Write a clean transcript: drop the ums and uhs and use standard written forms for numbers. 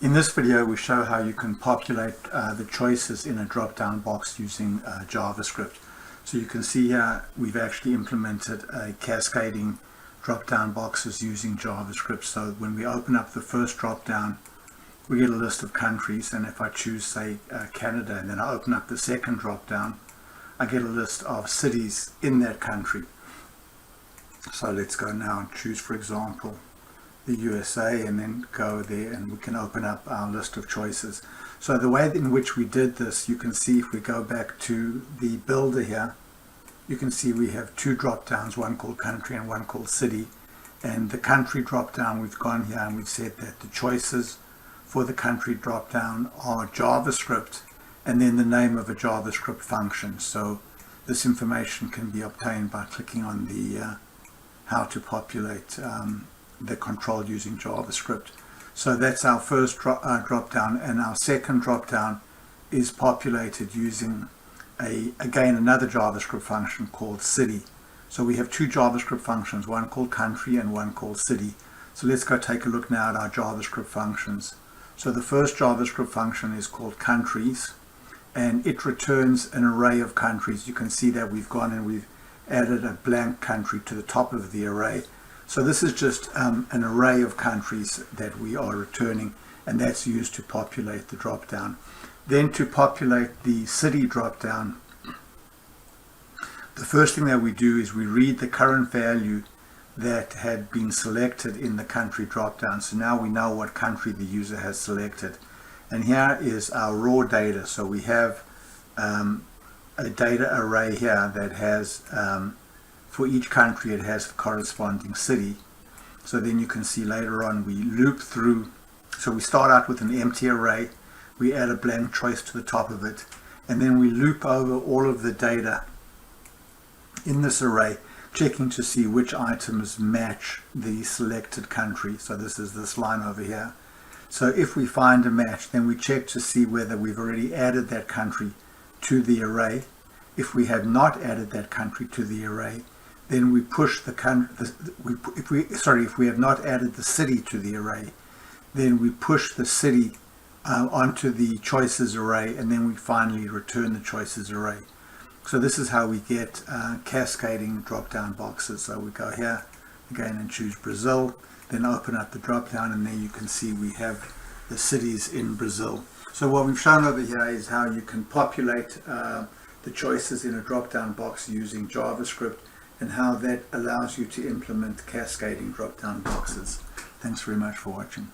In this video, we show how you can populate the choices in a drop-down box using JavaScript. So you can see here we've actually implemented a cascading drop-down boxes using JavaScript. So when we open up the first drop-down, we get a list of countries, and if I choose, say, Canada, and then I open up the second drop-down, I get a list of cities in that country. So let's go now and choose, for example, the USA, and then go there and we can open up our list of choices. So the way in which we did this, you can see if we go back to the builder here, you can see we have two drop downs, one called country and one called city. And the country drop down, we've gone here and we've said that the choices for the country drop down are JavaScript and then the name of a JavaScript function. So this information can be obtained by clicking on the how to populate the control using JavaScript. So that's our first drop down, and our second drop down is populated using again another JavaScript function called city. So we have two JavaScript functions, one called country and one called city. So let's go take a look now at our JavaScript functions. So the first JavaScript function is called countries, and it returns an array of countries. You can see that we've gone and we've added a blank country to the top of the array. So this is just an array of countries that we are returning, and that's used to populate the drop-down. Then to populate the city drop-down, the first thing that we do is we read the current value that had been selected in the country drop-down. So now we know what country the user has selected. And here is our raw data. So we have a data array here that has for each country, it has the corresponding city. So then you can see later on we loop through. So we start out with an empty array, we add a blank choice to the top of it, and then we loop over all of the data in this array, checking to see which items match the selected country. So this is this line over here. So if we find a match, then we check to see whether we've already added that country to the array. If we have not added that country to the array, then we push the if we have not added the city to the array, then we push the city onto the choices array, and then we finally return the choices array. So this is how we get cascading drop-down boxes. So we go here again and choose Brazil, then open up the drop-down, and there you can see we have the cities in Brazil. So what we've shown over here is how you can populate the choices in a drop-down box using JavaScript, and how that allows you to implement cascading drop-down boxes. Thanks very much for watching.